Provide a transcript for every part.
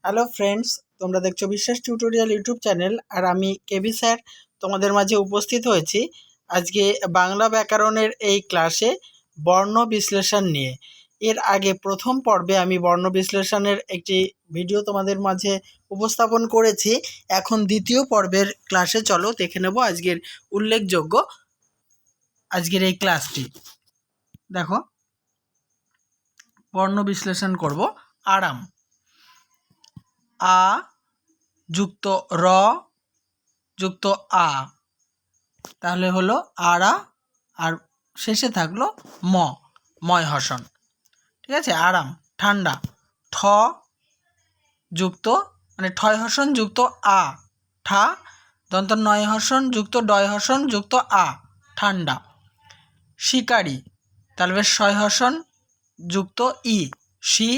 Hello friends, তোমরা দেখছো বিশ্বাস টিউটোরিয়াল ইউটিউব চ্যানেল। আর আমি কেবি স্যার তোমাদের মাঝে উপস্থিত হয়েছি আজকে বাংলা ব্যাকরণের এই ক্লাসে বর্ণ বিশ্লেষণ নিয়ে। এর আগে প্রথম পর্বে আমি বর্ণ বিশ্লেষণের একটি ভিডিও তোমাদের মাঝে উপস্থাপন করেছি। এখন দ্বিতীয় পর্বের ক্লাসে চলো দেখে নেব আজকের উল্লেখযোগ্য আজকের এই ক্লাসটি। দেখো, বর্ণ বিশ্লেষণ করব। আরাম, আ যুক্ত র যুক্ত আ, তাহলে হলো আরা, আর শেষে থাকলো ময় হসন। ঠিক আছে। আরাম। ঠান্ডা, ঠ যুক্ত মানে ঠয় হসন যুক্ত আ, ঠা দন্ত নয় হসন যুক্ত ডয় হসন যুক্ত আ, ঠান্ডা। শিকারি, তালবে শয় হসন যুক্ত ই, শি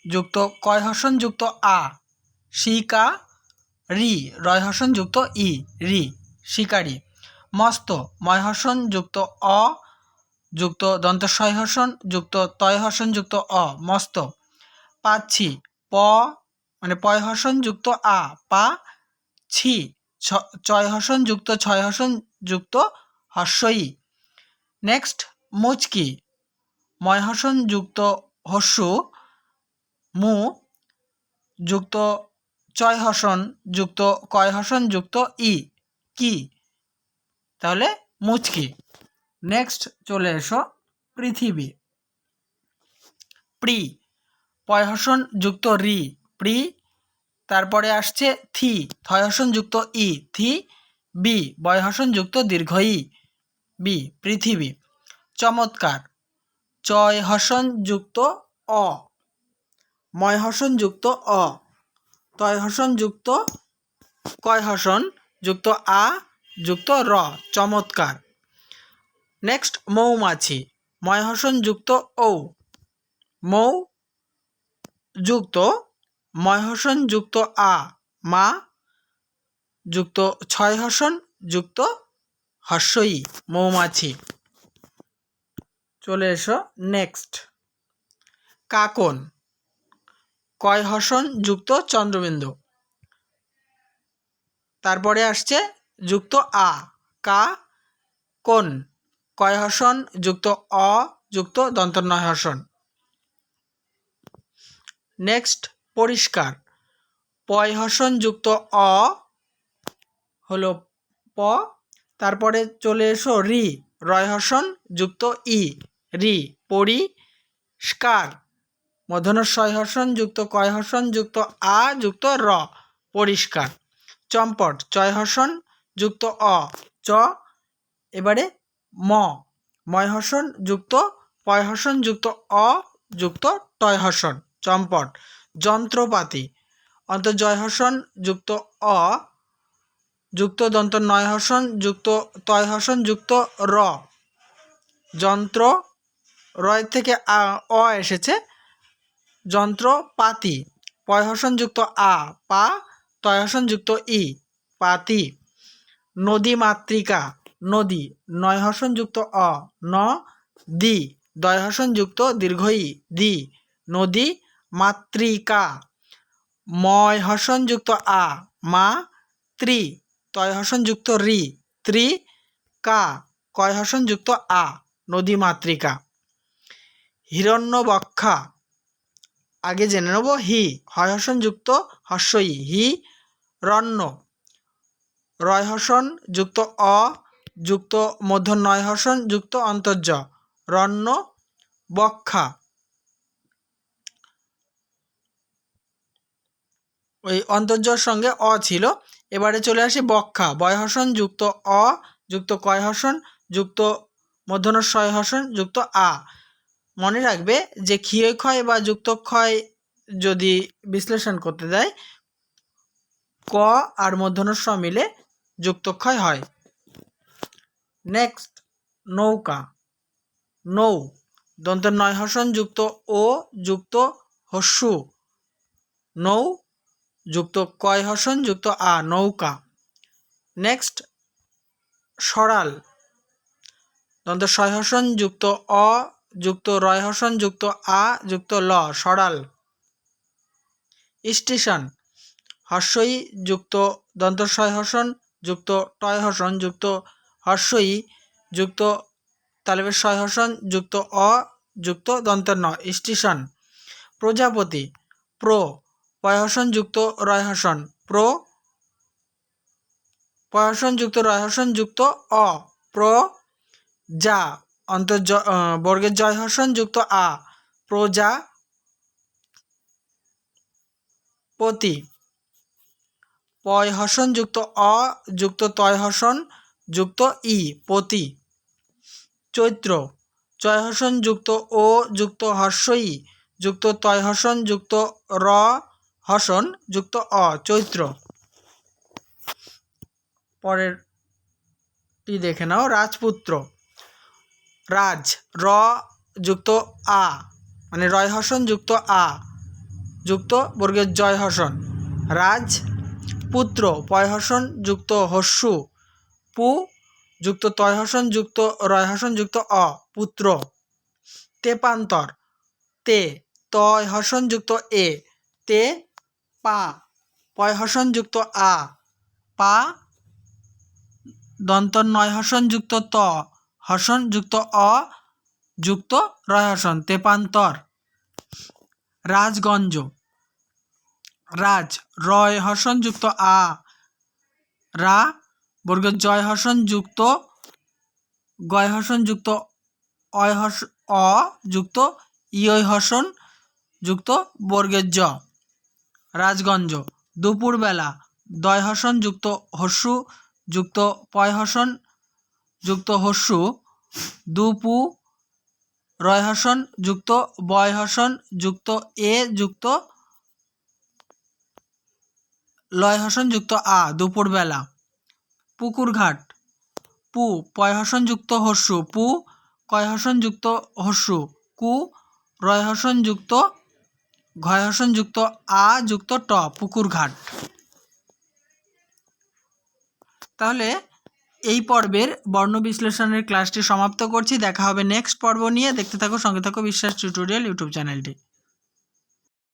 যুক্ত কয় হসন যুক্ত আ, শিকা রি, রয় হসন যুক্ত ই, রি, শিকারি। মস্ত, ময় হসন যুক্ত অ যুক্ত দন্ত শয় হসন যুক্ত তয় হসন যুক্ত অ, মস্ত। পাচ্ছি, প মানে পয় হসন যুক্ত আ, পা ছি, চয় হসন যুক্ত ছয় হসন যুক্ত হস্যই। নেক্সট, মুচকি, ময় হসন যুক্ত হস্যু, মু যুক্ত চয় হসন যুক্ত কয় হসন যুক্ত ই, কি, তাহলে মুচকি। নেক্সট চলে এসো পৃথিবী। প্রি, পয় হসন যুক্ত রি, প্রি। তারপরে আসছে থি, থয় হসন যুক্ত ই, থি। বি, বয় হসন যুক্ত দীর্ঘ ই, বি, পৃথিবী। চমৎকার, চয় হসন যুক্ত অ, ময় হসন যুক্ত অ, তয় হসন যুক্ত কয় হসন যুক্ত আ যুক্ত র, চমৎকার। নেক্সট, মৌমাছি, ময় হসন যুক্ত ও, মৌ যুক্ত ময় হসন যুক্ত আ, মা যুক্ত ছয় হসন যুক্ত হস্যই, মৌমাছি। চলে এসো নেক্সট, কাকন, কয় হসন যুক্ত চন্দ্রবিন্দু। তারপরে আসছে যুক্ত আ, কা কোন, কয় হসন যুক্ত অ যুক্ত দন্ত নয় হসন। নেক্সট, পরিষ্কার, পয় হসন যুক্ত অ হলো প। তারপরে চলে এসো রি, রয় হসন যুক্ত ই, রি, পরিষ্কার। মূর্ধন্য শয় হসন যুক্ত কয় হসন যুক্ত আ যুক্ত র, পরিষ্কার। চম্পট, চয় হসন যুক্ত অ, চ। এবারে ময় হসন যুক্ত পয় হসন যুক্ত অ যুক্ত টয় হসন, চম্পট। যন্ত্রপাতি, অন্তর্জয় হসন যুক্ত অ যুক্ত দন্ত নয় হসন যুক্ত তয় হসন যুক্ত র, যন্ত্র। রয় থেকে অ এসেছে, যন্ত্রপাতি। পয় হসন যুক্ত আ, পা, তয় হসন যুক্ত ই, পাতি। নদী মাতৃকা, নদী, নয় হসন যুক্ত অ, ন, দি, দয় হসন যুক্ত দীর্ঘ ই, দি, নদী মাতৃকা। ময় হসন যুক্ত আ, মা, ত্রি, তয় হসন যুক্ত রি, ত্রি, কা, কয় হসন যুক্ত আ, নদী মাতৃকা। হিরণ্যবক্ষা, আগে জেনে নেব হি, হয় হসন যুক্ত হস্যই, হি রণ্য, রয় হসন যুক্ত অ যুক্ত মধ্য নয় হসন যুক্ত অন্তর্জ, রণ্য বক্ষা। ওই অন্তর্জর সঙ্গে অ ছিল। এবারে চলে আসি বক্ষা, বয় হসন যুক্ত অ যুক্ত কয় হসন যুক্ত মধ্যন শয় হসন যুক্ত আ। মনে রাখবে যে ক্ষীয় ক্ষয় বা যুক্তক্ষয় যদি বিশ্লেষণ করতে দেয়, ক আর মূর্ধন্য ষ মিলে যুক্তক্ষয় হয়। নেক্সট, নৌকা, নৌ, দন্ত নয় হসন যুক্ত ও যুক্ত হস্যু, নৌ যুক্ত কয় হসন যুক্ত আ, নৌকা। নেক্সট, সরাল, দন্ত শয় হসন যুক্ত অ যুক্ত রয় হসন যুক্ত আ যুক্ত ল, সরাল। স্টেশন হর্ষই যুক্ত দন্তস্বয় হর্ষণ যুক্ত টয় হর্ষণ যুক্ত হর্ষই যুক্ত তালবের শয় হর্ষণ যুক্ত অ যুক্ত দন্তের ন স্টেশন। প্রজাপতি প্রো পয় হর্ষণ যুক্ত রয় হর্ষণ প্রো পয় হর্ষণ যুক্ত রয় হর্ষণ যুক্ত অ প্রো যা অন্তর বর্গের জয় হর্ষণ যুক্ত আ প্রজা পতি পয় হর্ষণ যুক্ত অ যুক্ত তয় হর্ষণ যুক্ত ই পতি। চৈত্র চয় হর্ষণ যুক্ত ও যুক্ত হর্ষই যুক্ত তয় হর্ষণ যুক্ত র হর্ষণ যুক্ত অ চৈত্র। পরেরটি দেখে নাও রাজপুত্র রাজ র যুক্ত আ মানে রয় হর্ষণ যুক্ত আ যুক্ত বর্গের জয় হর্ষণ রাজ পুত্র পয় হর্ষণ যুক্ত হর্ষু পু যুক্ত তয় হর্ষণ যুক্ত রয় হর্ষণ যুক্ত অ পুত্র। তেপান্তর তে তয় হর্ষণ যুক্ত এ তে পা পয় হর্ষণ যুক্ত আ পা দন্তর নয় হর্ষণ যুক্ত ত হর্ষণ যুক্ত অ যুক্ত রয় হর্ষণ তেপান্তর। রাজগঞ্জ রাজ রয় হর্ষণ যুক্ত আ রা বর্গের জয় হর্ষণ যুক্ত গয় হর্ষণ যুক্ত অয় হর্ষ অ যুক্ত ইয় হর্ষণ যুক্ত বর্গের জ রাজগঞ্জ। দুপুরবেলা দয় হর্ষণ যুক্ত হর্ষু যুক্ত পয় হর্ষণ যুক্ত হর্ষু দুপু রয় হর্ষণ যুক্ত বয় হর্ষণ যুক্ত এ যুক্ত লয় হর্ষণ যুক্ত আ দুপুরবেলা। পুকুরঘাট পু পয় হর্ষণ যুক্ত হর্ষু পু কয় হর্ষণ যুক্ত হর্ষু কু রয় হর্ষণ যুক্ত ঘয় হর্ষণ যুক্ত আ যুক্ত ট পুকুরঘাট। তাহলে এই পর্বের বর্ণ বিশ্লেষণের ক্লাসটি সমাপ্ত করছি। দেখা হবে নেক্সট পর্ব নিয়ে। দেখতে থাকো, সঙ্গে থাকো বিশ্বাস টিউটোরিয়াল ইউটিউব চ্যানেলটি।